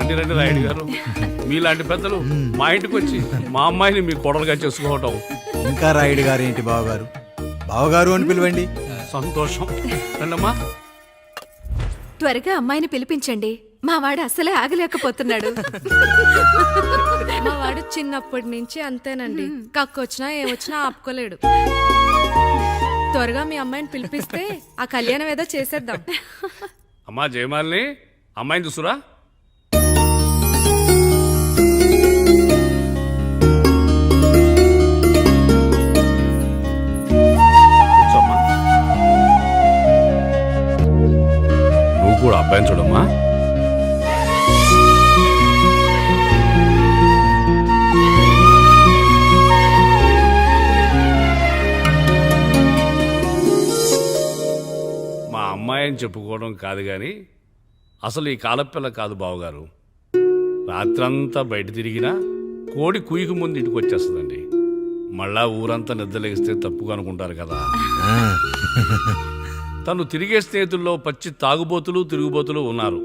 రండి రండి రాయుడు గారు, మీలాంటి పెద్దలు మా ఇంటికి వచ్చి మా అమ్మాయిని మీ కోడలుగా చేసుకోవటం ఇంకా రాయుడు గారు ఏంటి బావగారు, బావగారు అని పిలవండి. సంతోషం. రండమ్మా. త్వరగా అమ్మాయిని పిలిపించండి, మా వాడు అసలే ఆగలేకపోతున్నాడు. మా వాడు చిన్నప్పటి నుంచి అంతేనండి, కక్కొచ్చినా ఏమొచ్చినా ఆపుకోలేడు. త్వరగా మీ అమ్మాయిని పిలిపిస్తే ఆ కళ్యాణం ఏదో చేసేద్దాం. అమ్మా జయమాలిని, అమ్మాయిని చూసురా. కూర్చోమ్మా. నువ్వు కూడా అబ్బాయిని చూడమ్మా. మా అమ్మాయి అని చెప్పుకోవడం కాదు కానీ అసలు ఈ కాలపిల్ల కాదు బావగారు. రాత్రంతా బయట తిరిగినా కోడి కుయ్యకు ముందు ఇంటికి వచ్చేస్తుందండి. మళ్ళా ఊరంతా నిద్రలేగిస్తే తప్పుగా అనుకుంటారు కదా. తను తిరిగే స్నేహితుల్లో పచ్చి తాగుబోతులు తిరుగుబోతులు ఉన్నారు,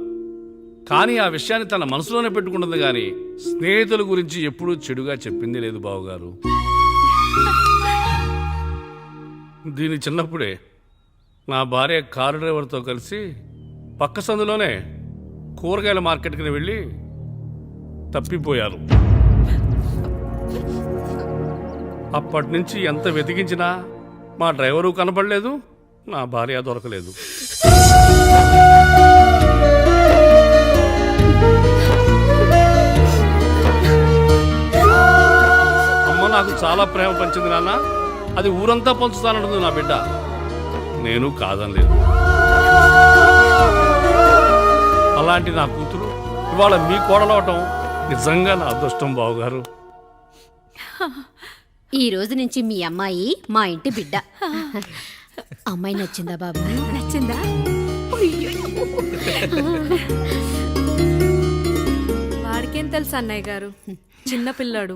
కానీ ఆ విషయాన్ని తన మనసులోనే పెట్టుకుంటుంది. కానీ స్నేహితుల గురించి ఎప్పుడూ చెడుగా చెప్పింది లేదు బావగారు. దీని చిన్నప్పుడే నా భార్య కారు డ్రైవర్తో కలిసి పక్క సందులోనే కూరగాయల మార్కెట్కి వెళ్ళి తప్పిపోయారు. అప్పటి నుంచి ఎంత వెతికించినా మా డ్రైవరు కనపడలేదు, నా భార్య దొరకలేదు. అమ్మ నాకు చాలా ప్రేమ పంచింది నాన్న, అది ఊరంతా పంచుతానంటుంది నా బిడ్డ. నేను కాదనలేదు. అలాంటి నా కూతురు ఇవాళ మీ కోడలవటం నిజంగా నా అదృష్టం బావగారు. ఈ రోజు నుంచి మీ అమ్మాయి మా ఇంటి బిడ్డ. అమ్మాయి నచ్చిందా బాబు? నచ్చిందా? వాడికేం తెలుసు అన్నయ్య గారు, చిన్న పిల్లాడు.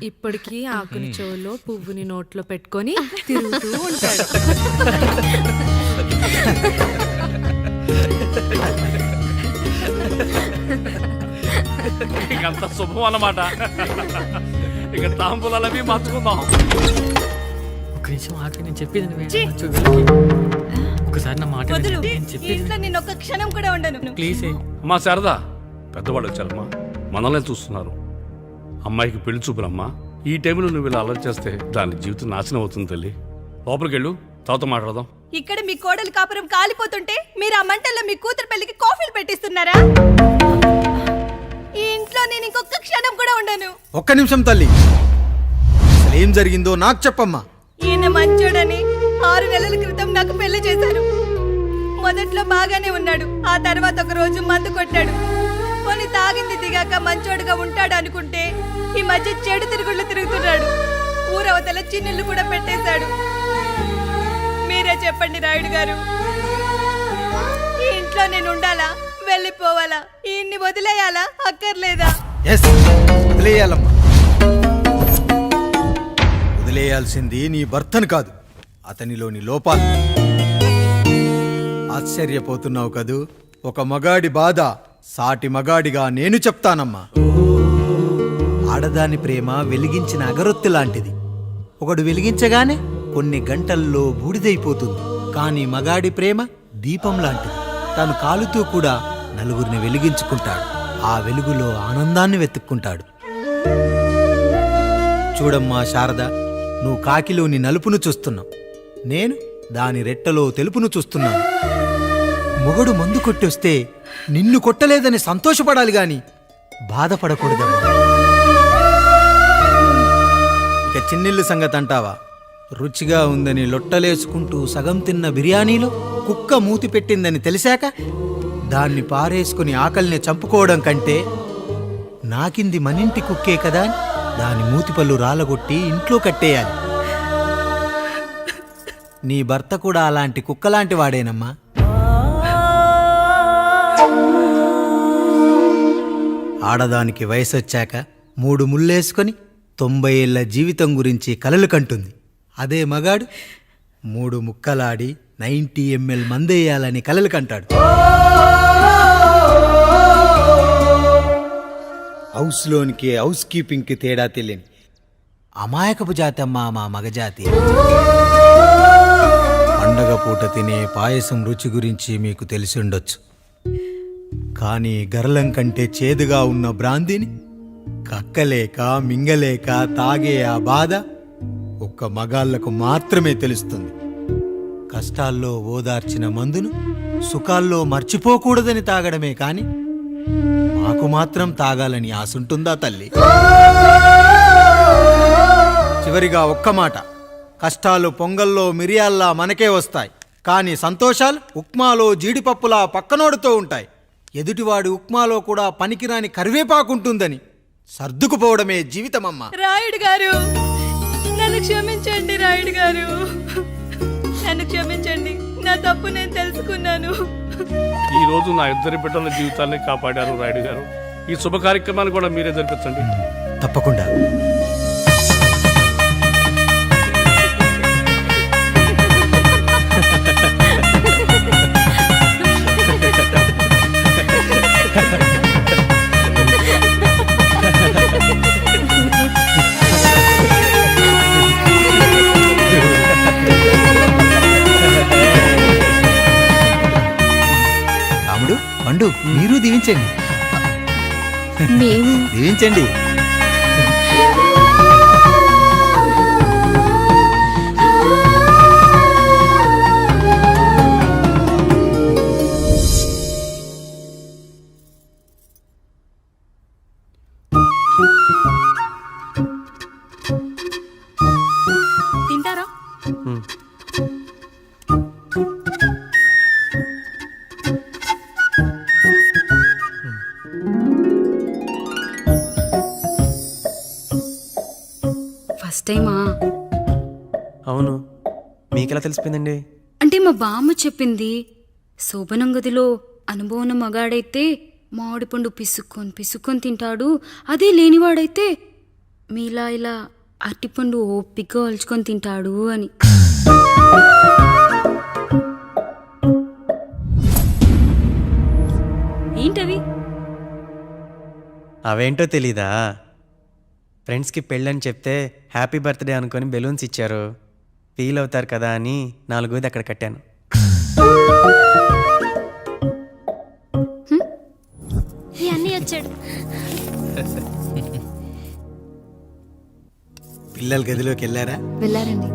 ఇప్పటికీ ఆకుని చెవులో పువ్వుని నోట్లో పెట్టుకొని తిరుగుతూ ఉంటాడు. ఇంకంత శుభం అన్నమాట. ఇక తాంబూలాలవి మార్చుకుందాం. ఒక నిమిషం ఆగి, నేను చెప్పేది ఒకసారి నా మాట నేను ఒక్క క్షణం కూడా ఉండను. ప్లీజ్. అమ్మా శారదా, పెద్దవాళ్ళు వచ్చారమ్మా, మనల్ని చూస్తున్నారు. అమ్మాయికి పెళ్లి చూపులమ్మా. ఈ టైంలో నువ్వు ఇలా అలర్ట్ చేస్తే దాని జీవితం నాశనం అవుతుంది తల్లి. లోపలికి వెళ్ళు, తర్వాత మాట్లాడదాం. ఇక్కడ మీ కోడలు కాపురం కాలిపోతుంటే మీరు ఆ మంటల్లో మీ కూతురు పెళ్లికి కాఫీలు పెట్టిస్తున్నారా? ఈ ఇంట్లో నేను ఇంకొక క్షణం కూడా ఉండను. ఒక్క నిమిషం తల్లి, అసలు ఏం జరిగిందో నాకు చెప్పమ్మా. ఈయన మంచోడని 6 నెలల క్రితం నాకు పెళ్లి చేశారు. మొదట్లో బాగానే ఉన్నాడు, ఆ తర్వాత ఒక రోజు మందు కొట్టాడు. కొని తాగింది దిగాక మంచోడుగా ఉంటాడు అనుకుంటే ఈ మధ్య చెడు తిరుగుళ్ళు తిరుగుతున్నాడు. ఊరవతల చిన్నుళ్ళు కూడా పెట్టేశాడు. మీరే చెప్పండి రాయుడు గారు, ఈ ఇంట్లో నేను ఉండాలా, వెళ్ళిపోవాలా, ఈయన్ని వదిలేయాలా, అక్కర్లేదా? వదిలేయాలమ్మా. వదిలేయాల్సింది నీ భర్తను కాదు, అతనిలోని లోపాలు. ఆశ్చర్యపోతున్నావు కదూ? ఒక మగాడి బాధ సాటి మగాడిగా నేను చెప్తానమ్మా. ఆడదాని ప్రేమ వెలిగించిన అగరొత్తి లాంటిది. ఒకడు వెలిగించగానే కొన్ని గంటల్లో బూడిదైపోతుంది. కానీ మగాడి ప్రేమ దీపం లాంటిది. తను కాలుతూ కూడా నలుగురిని వెలిగించుకుంటాడు. ఆ వెలుగులో ఆనందాన్ని వెతుక్కుంటాడు. చూడమ్మా శారద, నువ్వు కాకిలోని నలుపును చూస్తున్నావు, నేను దాని రెట్టలో తెలుపును చూస్తున్నాను. మొగడు మందు కొట్టొస్తే నిన్ను కొట్టలేదని సంతోషపడాలి గాని బాధపడకూడదమ్మా. ఇక చిన్నిల్లు సంగతి అంటావా? రుచిగా ఉందని లొట్టలేసుకుంటూ సగం తిన్న బిర్యానీలో కుక్క మూతి పెట్టిందని తెలిసాక దాన్ని పారేసుకుని ఆకలిని చంపుకోవడం కంటే నాకింది మనింటి కుక్కే కదా దాని మూతిపళ్ళు రాలగొట్టి ఇంట్లో కట్టేయాలి. నీ భర్త కూడా అలాంటి కుక్కలాంటి వాడేనమ్మా. ఆడదానికి వయసొచ్చాక 3 ముళ్ళేసుకొని 90 ఏళ్ల జీవితం గురించి కలలు కంటుంది. అదే మగాడు 3 ముక్కలాడి 90 ml మందేయాలని కలలు కంటాడు. హౌస్లోనికి హౌస్ కీపింగ్కి తేడా తెలియని అమాయకపు జాతి అమ్మా మా మగజాతి. పండగ పూట తినే పాయసం రుచి గురించి మీకు తెలిసి ఉండొచ్చు, కానీ గరళం కంటే చేదుగా ఉన్న బ్రాందీని కక్కలేక మింగలేక తాగే ఆ బాధ ఒక్క మగాళ్లకు మాత్రమే తెలుస్తుంది. కష్టాల్లో ఓదార్చిన మందును సుఖాల్లో మర్చిపోకూడదని తాగడమే కాని మాకు మాత్రం తాగాలని ఆశుంటుందా తల్లి? చివరిగా ఒక్క మాట, కష్టాలు పొంగల్లో మిరియాల్లా మనకే వస్తాయి, కానీ సంతోషాలు ఉప్మాలో జీడిపప్పులా పక్కనోడుతూ ఉంటాయి. ఎదుటివాడి ఉప్మాలో కూడా పనికిరాని కరివేపాకుంటుందని సర్దుకుపోవడమే జీవితమమ్మా. రాయుడు గారు, నన్ను క్షమించండి. రాయుడు గారు, నన్ను క్షమించండి. నా తప్పు నేను తెలుసుకున్నాను. ఈ రోజు నా ఇద్దరి బిడ్డల జీవితాన్ని కాపాడారు రాయుడు గారు. ఈ శుభ కార్యక్రమాన్ని కూడా మీరే జరిపించండి. తప్పకుండా. రాముడు, పండు, మీరు దీవించండి. మేము దీవించండి. తింటారా? ఫస్ట్ టైమా? అవును, మీకెలా తెలిసిపోయిందండి? అంటే మా బామ్మ చెప్పింది. శోభనం గదిలో అనుభవం ఉన్న మగాడైతే మామిడి పండు పిసుక్కొని తింటాడు, అదే లేనివాడైతే మీలా ఇలా అరటిపండు ఓపిగ్గా ఒలుచుకొని తింటాడు అని. ఏంటవి? అవేంటో తెలీదా? ఫ్రెండ్స్కి పెళ్ళని చెప్తే హ్యాపీ బర్త్డే అనుకొని బెలూన్స్ ఇచ్చారు, ఫీల్ అవుతారు కదా అని 4 అక్కడ కట్టాను. ఈ అన్నీ వచ్చాడు. పిల్లల గదిలోకి వెళ్ళారా? వెళ్ళారండి.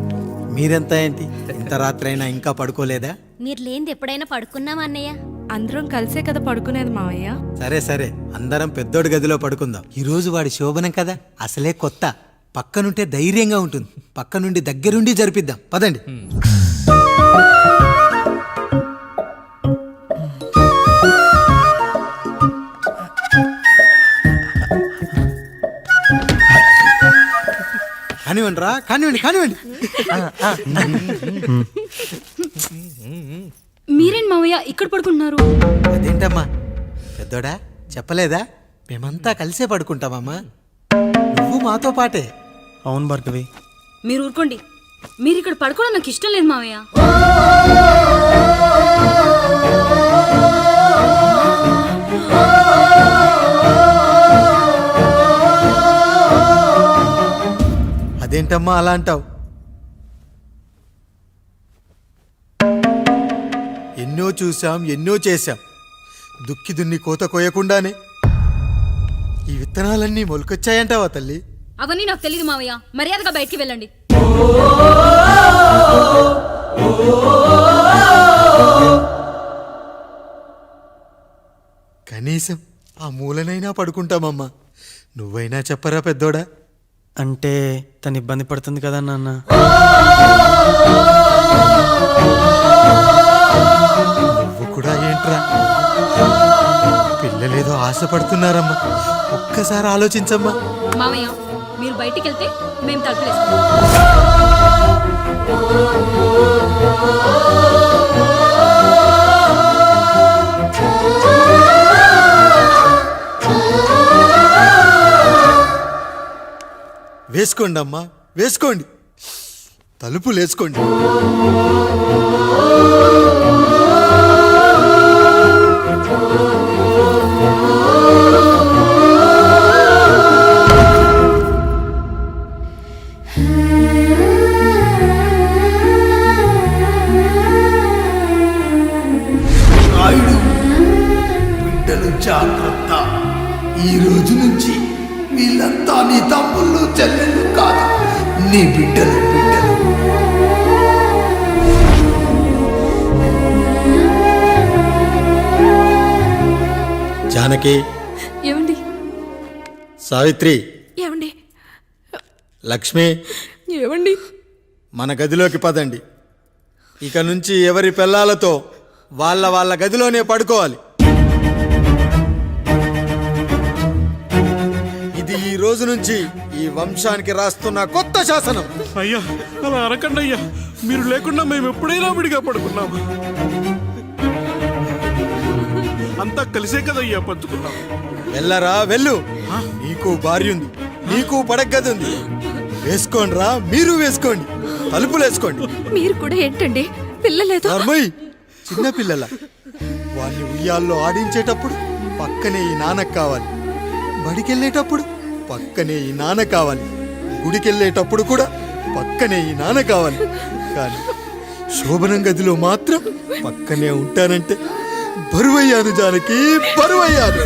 మీరెంత ఏంటి ఇంత రాత్రైనా ఇంకా పడుకోలేదా? మీరు లేనిది ఎప్పుడైనా పడుకున్నామా అన్నయ్య? అందరం కలిసే కదా పడుకునేది మావయ్య. సరే సరే, అందరం పెద్దోడి గదిలో పడుకుందాం. ఈ రోజు వాడి శోభనం కదా, అసలే కొత్త. పక్కనుంటే ధైర్యంగా ఉంటుంది, పక్క నుండి దగ్గరుండి జరిపిద్దాం. పదండి. కానివ్వండి రా, కానివ్వండి కానివ్వండి. మీరేంటి మావయ్య ఇక్కడ పడుకుంటున్నారు? అదేంటమ్మా పెద్దోడా, చెప్పలేదా? మేమంతా కలిసే పడుకుంటామమ్మా, నువ్వు మాతో పాటే. అవును భార్గవి. మీరు ఊరుకోండి, మీరు ఇక్కడ పడుకోవడం నాకు ఇష్టం లేదు మావయ్య. అదేంటమ్మా అలా అంటావు? ఎన్నో చూసాం, ఎన్నో చేశాం. దుక్కి దున్ని కోత కోయకుండానే ఈ విత్తనాలన్నీ మొలకొచ్చాయంటావా తల్లి? అవన్నీ నాకు తెలియదు మావయ్య, మర్యాదగా బయటికి వెళ్ళండి. కనీసం ఆ మూలనైనా పడుకుంటామమ్మా. నువ్వైనా చెప్పరా పెద్దోడా? అంటే తను ఇబ్బంది పడుతుంది కదా నాన్న. నువ్వు కూడా ఏంట్రా, పిల్లలేదో ఆశపడుతున్నారమ్మా. ఒక్కసారి ఆలోచించమ్మా. మావయ్య మీరు బయటికి వెళ్తే మేము తలుపులేస్తాం. వేసుకోండి అమ్మా, వేసుకోండి, తలుపులు వేసుకోండి. జాగ్రత్త. ఈ రోజు నుంచి వీళ్ళంతా నీ తమ్ముళ్ళు చెల్లెళ్ళు కాదు, నీ బిడ్డలు. జానకి, ఏమండి సావిత్రి, ఏమండి లక్ష్మి, ఏమండి మన గదిలోకి పదండి. ఇక నుంచి ఎవరి పిల్లలతో వాళ్ళ గదిలోనే పడుకోవాలి. ఇది ఈ రోజు నుంచి ఈ వంశానికి రాస్తున్న కొత్త శాసనం. అయ్యా అలా అనకండి అయ్యా, మీరు లేకుండా మేము ఎప్పుడైనా విడిగా పడుకున్నాము. అంతా కలిసే కదయ్యా పంచుకున్నాం. వెళ్ళరా వెళ్ళు, నీకు భార్య ఉంది, నీకు పడగది ఉంది. వేసుకోండిరా, మీరు వేసుకోండి, తలుపులు వేసుకోండి. మీరు కూడా ఏంటండి పిల్లలేదు? నర్మయ్, చిన్న పిల్లల వాళ్ళని ఉయ్యాల్లో ఆడించేటప్పుడు పక్కనే ఈ నాన్న కావాలి, బడికెళ్ళేటప్పుడు పక్కనే ఈ నాన్న కావాలి, గుడికెళ్ళేటప్పుడు కూడా పక్కనే ఈ నాన్న కావాలి. కానీ శోభనం గదిలో మాత్రం పక్కనే ఉంటానంటే బరువయ్యాను జానకి, బరువయ్యాను.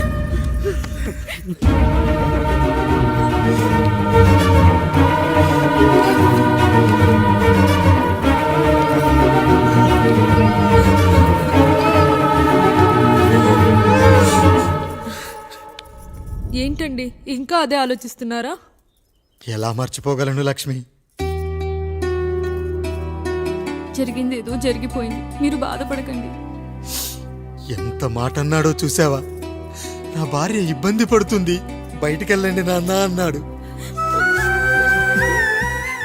ఏంటండి ఇంకా అదే ఆలోచిస్తున్నారా? ఎలా మర్చిపోగలను లక్ష్మి? జరిగింది ఏదో జరిగిపోయింది, మీరు బాధపడకండి. ఎంత మాట అన్నాడో చూసావా? నా భార్య ఇబ్బంది పడుతుంది, బయటికెళ్ళండి నాన్న అన్నాడు.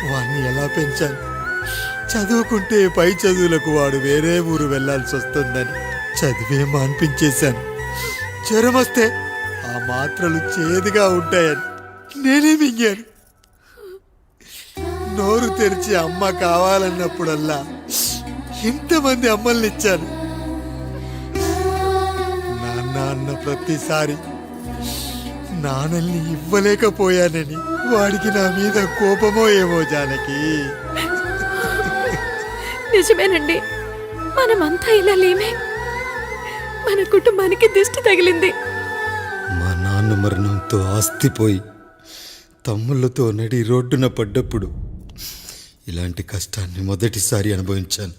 వాణ్ణి ఎలా పెంచాను? చదువుకుంటే పై చదువులకు వాడు వేరే ఊరు వెళ్లాల్సి వస్తుందని చదివే మాన్పించేశాను. జ్వరం వస్తే ఆ మాత్రలు చేదుగా ఉంటాయని నేనే మింగాను. నోరు తెరిచి అమ్మ కావాలన్నప్పుడల్లా ఎంతమంది అమ్మల్ని ఇచ్చాను. నాన్న అన్న ప్రతిసారి నాన్నల్ని ఇవ్వలేకపోయానని వాడికి నా మీద కోపమో ఏమో జానకి. నిజమేనండి, మనమంతా ఇలా లేమే. మన కుటుంబానికి దిష్టి తగిలింది. మా నాన్న మరణంతో ఆస్తిపోయి తమ్ముళ్ళతో నడి రోడ్డున పడ్డప్పుడు ఇలాంటి కష్టాన్ని మొదటిసారి అనుభవించాను.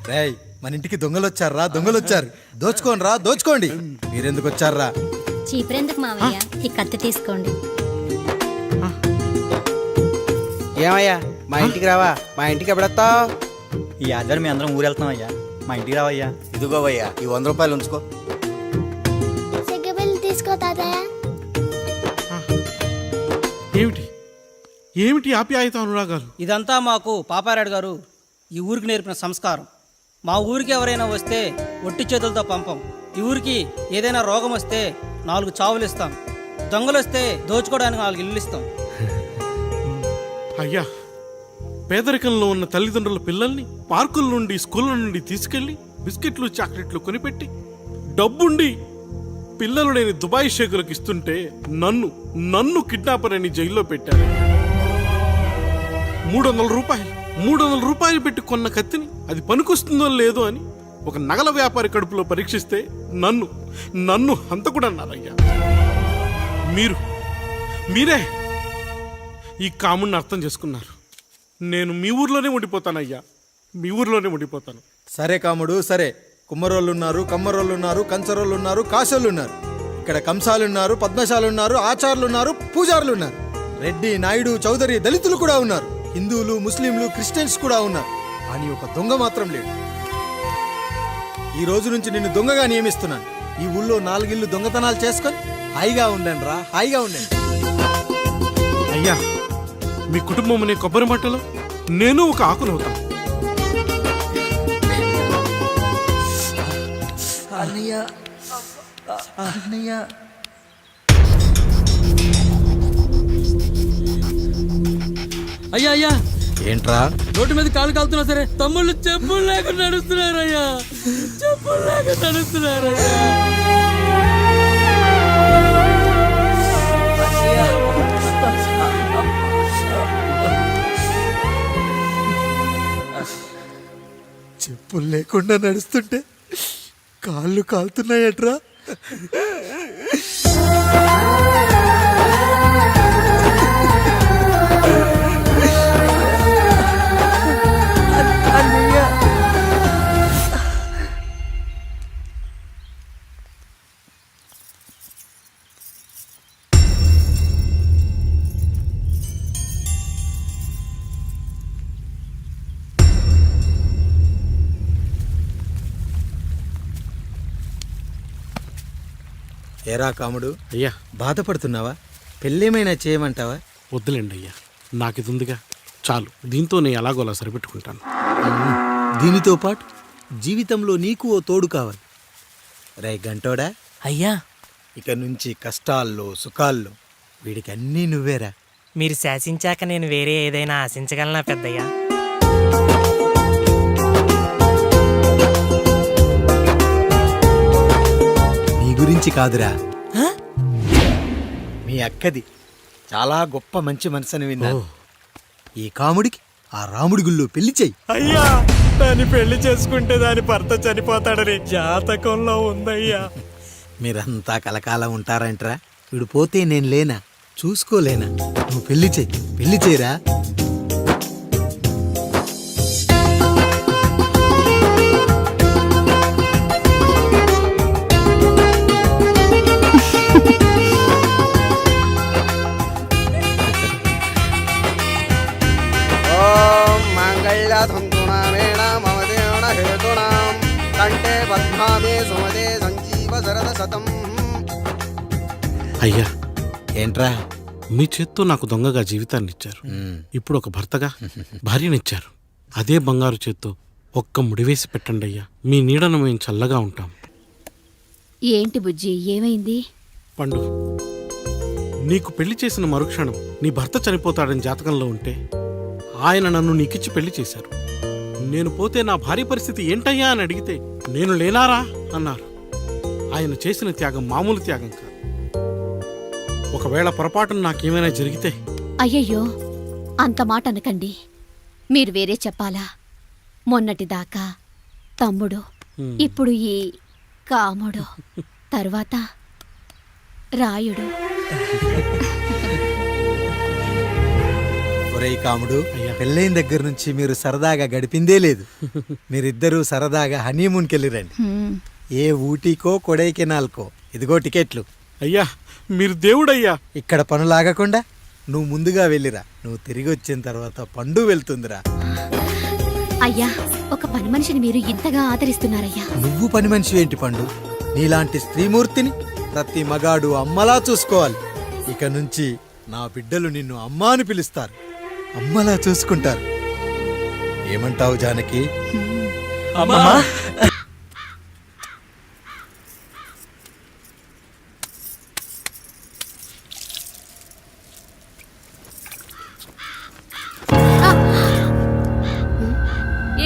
రేయ్, మన ఇంటికి దొంగలొచ్చారా, దొంగలొచ్చారు. దోచుకోండి, దోచుకోండి. మీరెందుకు వచ్చారా? చీపురెందుకు మావయ్య, ఈ కత్తి తీసుకోండి. ఏమయ్యా, మా ఇంటికి రావా? మా ఇంటికి ఎప్పుడొస్తావు? ఈ ఆధారం మీ అందరం ఊరెళ్తాం అయ్యా, మా ఇంటికి రావయ్యా. ఇదిగోవయ్యా, ఈ 100 రూపాయలు ఉంచుకో. తీసుకో తాతయ్య. ఏమిటి ఆప్యాయత అనురాగాలు? ఇదంతా మాకు పాపారాయుడు గారు ఈ ఊరికి నేర్పిన సంస్కారం. మా ఊరికి ఎవరైనా వస్తే ఒట్టి చేతులతో పంపం. ఈ ఊరికి ఏదైనా రోగం వస్తే 4 చావులు ఇస్తాం. దొంగలు వస్తే దోచుకోవడానికి 4 ఇల్లు ఇస్తాం. అయ్యా, పేదరికంలో ఉన్న తల్లిదండ్రుల పిల్లల్ని పార్కుల నుండి, స్కూళ్ళ నుండి తీసుకెళ్లి బిస్కెట్లు, చాక్లెట్లు కొనిపెట్టి డబ్బుండి పిల్లలు లేని దుబాయ్ షేకులకు ఇస్తుంటే నన్ను కిడ్నాపర్ అని జైల్లో పెట్టారు. 300 రూపాయలు పెట్టి కొన్న కత్తిని అది పనికొస్తుందో లేదో అని ఒక నగల వ్యాపారి కడుపులో పరీక్షిస్తే నన్ను హంతకుడు అన్నారయ్యా. మీరే ఈ కాముడిని అర్థం చేసుకున్నారు. నేను మీ ఊర్లోనే ఉండిపోతానయ్యా, మీ ఊర్లోనే ఉండిపోతాను. సరే కాముడు, సరే. కుమ్మరోళ్ళున్నారు, కమ్మరోళ్ళున్నారు, కంచరోళ్ళున్నారు, కాశోళ్ళున్నారు. ఇక్కడ కంసాలున్నారు, పద్మశాలున్నారు, ఆచార్యులున్నారు, పూజారులున్నారు. రెడ్డి, నాయుడు, చౌదరి, దళితులు కూడా ఉన్నారు. హిందువులు, ముస్లింలు, క్రిస్టియన్స్ కూడా ఉన్నారు. కానీ ఒక దొంగ మాత్రం లేడు. ఈ రోజు నుంచి నిన్ను దొంగగా నియమిస్తున్నాను. ఈ ఊళ్ళో 4 ఇళ్ళు దొంగతనాలు చేసుకొని హాయిగా ఉండండి రా, హాయిగా ఉండండి. అయ్యా, మీ కుటుంబం అనే కొబ్బరి మట్టలో నేను ఒక ఆకునవుతాను. అయ్యా అయ్యా, ఏంట్రా రోడ్డు మీద కాలు కాలుతున్నా సరే తమ్ముళ్ళు చెప్పులు లేక నడుస్తున్నారయ్యా, చెప్పులు లేక నడుస్తున్నారయ్యా. చెప్పులు లేకుండా నడుస్తుంటే కాళ్ళు కాలుతున్నాయట్రా. ఏరా కాముడు, అయ్యా బాధపడుతున్నావా? పెళ్ళేమైనా చేయమంటావా? వద్దులేండి అయ్యా, నాకు ఇది ఉందిగా చాలు, దీంతో నేను ఎలాగోలా సరిపెట్టుకుంటాను. దీనితో పాటు జీవితంలో నీకు ఓ తోడు కావాలి. రే గంటోడా, అయ్యా ఇక నుంచి కష్టాల్లో సుఖాల్లో వీడికి అన్నీ నువ్వేరా. మీరు శాసించాక నేను వేరే ఏదైనా ఆశించగలనా పెద్దయ్యా? నీ గురించి కాదురా, మీ అక్కది చాలా గొప్ప మంచి మనసని విన్నాను. ఈ కాముడికి ఆ రాముడి గుళ్ళో పెళ్లి చెయ్యి. అయ్యా దాన్ని పెళ్లి చేసుకుంటే దాని భర్త చనిపోతాడని జాతకంలో ఉందయ్యా. మీరంతా కలకాలం ఉంటారంటరా. వీడు పోతే నేను లేనా, చూసుకోలేనా? నువ్వు పెళ్లి చెయ్యి, పెళ్లి చేయరా. అయ్యా ఏంట్రా? మీ చేత్తో నాకు దొంగగా జీవితాన్ని ఇచ్చారు, ఇప్పుడు ఒక భర్తగా భార్యనిచ్చారు. అదే బంగారు చేత్తో ఒక్క ముడివేసి పెట్టండి అయ్యా, మీ నీడను మేము చల్లగా ఉంటాం. ఏంటి బుజ్జి, ఏమైంది? పండు, నీకు పెళ్లి చేసిన మరుక్షణం నీ భర్త చనిపోతాడని జాతకంలో ఉంటే ఆయన నన్ను నీకిచ్చి పెళ్లి చేశారు. నేను పోతే నా భార్య పరిస్థితి ఏంటయ్యా అని అడిగితే నేను లేనారా అన్నారు. ఆయన చేసిన త్యాగం మామూలు త్యాగం కాదు. ఒకవేళ పొరపాటున నాకేమైనా జరిగితే? అయ్యయ్యో, అంత మాట అనకండి. మీరు వేరే చెప్పాలా? మొన్నటిదాకా తమ్ముడు, ఇప్పుడు ఈ కాముడు, తర్వాత రాయుడు. ఒరేయ్ కాముడు, పెళ్ళైన దగ్గర నుంచి మీరు సరదాగా గడిపిందే లేదు. మీరిద్దరూ సరదాగా హనీమూన్కి వెళ్ళిరండి. ఏ ఊటీకో కొడైకెనాల్కో. ఇదిగో టికెట్లు. అయ్యా మీరు దేవుడయ్యా. ఇక్కడ పనులాగకుండా నువ్వు ముందుగా వెళ్ళిరా. నువ్వు తిరిగి వచ్చిన తర్వాత పండు వెళ్తుందిరా. అయ్యా, ఒక పని మనిషిని మీరు ఇంతగా ఆదరిస్తున్నారయ్యా. నువ్వు పని మనిషి ఏంటి పండు? నీలాంటి స్త్రీమూర్తిని ప్రతి మగాడు అమ్మలా చూసుకోవాలి. ఇక నుంచి నా బిడ్డలు నిన్ను అమ్మా అని పిలుస్తారు, అమ్మలా చూసుకుంటారు. ఏమంటావు జానకి? అమ్మా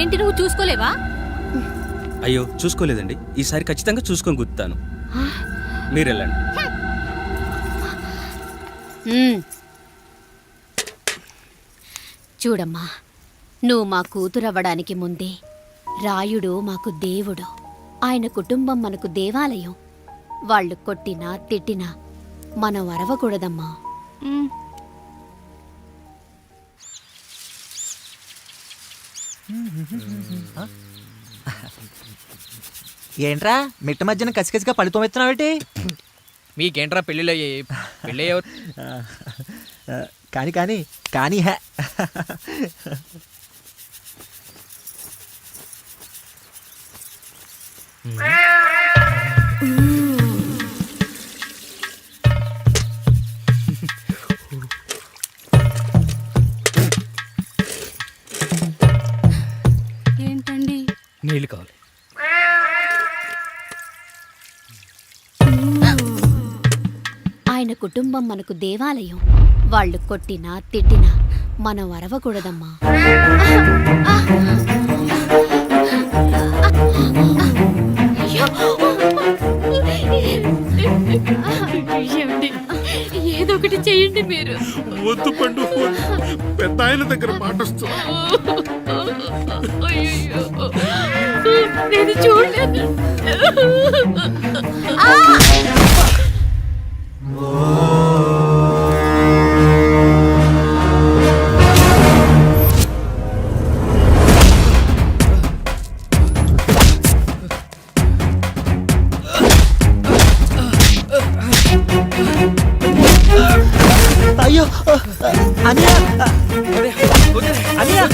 ఏంటి, నువ్వు చూసుకోలేవా? అయ్యో చూసుకోలేదండి, ఈసారి ఖచ్చితంగా చూసుకొని గుర్తాను. మీరు వెళ్ళండి. చూడమ్మా, నువ్వు మా కూతురవ్వడానికి ముందే రాయుడు మాకు దేవుడు. ఆయన కుటుంబం మనకు దేవాలయం. వాళ్ళు కొట్టినా తిట్టినా మనం అరవకూడదమ్మా. ఏంట్రా మిట్ట మధ్యన కసికసిగా పడుతోమెత్తున్నావేటి? మీకేంట్రా పెళ్ళిళ్ళు అయ్యాయి? పెళ్ళి కానీ కానీ కానీ హే ఏంటండి? నీళ్ళు కావాలి. ఆయన కుటుంబం మనకు దేవాలయం. వాళ్ళు కొట్టినా తిట్టినా మనం అరవకూడదమ్మా. ఏదో ఒకటి చెయ్యండి మీరు. వద్దు పండు వద్దు. పెద్ద ఆయన దగ్గర మాటొస్తుంది. నేను చూడలేదు. అయ్యో అనియా అనియా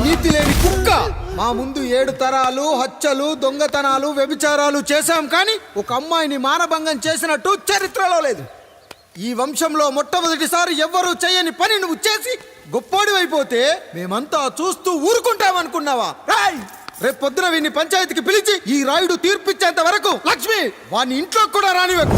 నీతి లేని కుక్క, మా ముందు 7 తరాలు హత్యలు దొంగతనాలు వ్యభిచారాలు చేశాం, కానీ ఒక అమ్మాయిని మానభంగం చేసినట్టు చరిత్రలో లేదు. ఈ వంశంలో మొట్టమొదటిసారి ఎవ్వరూ చేయని పని నువ్వు చేసి గొప్పోడివైపోతే మేమంతా చూస్తూ ఊరుకుంటామనుకున్నావా? రేపు పొద్దున వీడిని పంచాయతీకి పిలిచి ఈ రాయుడు తీర్పిచ్చేంత వరకు లక్ష్మి వాడిని ఇంట్లో కూడా రానివ్వకు.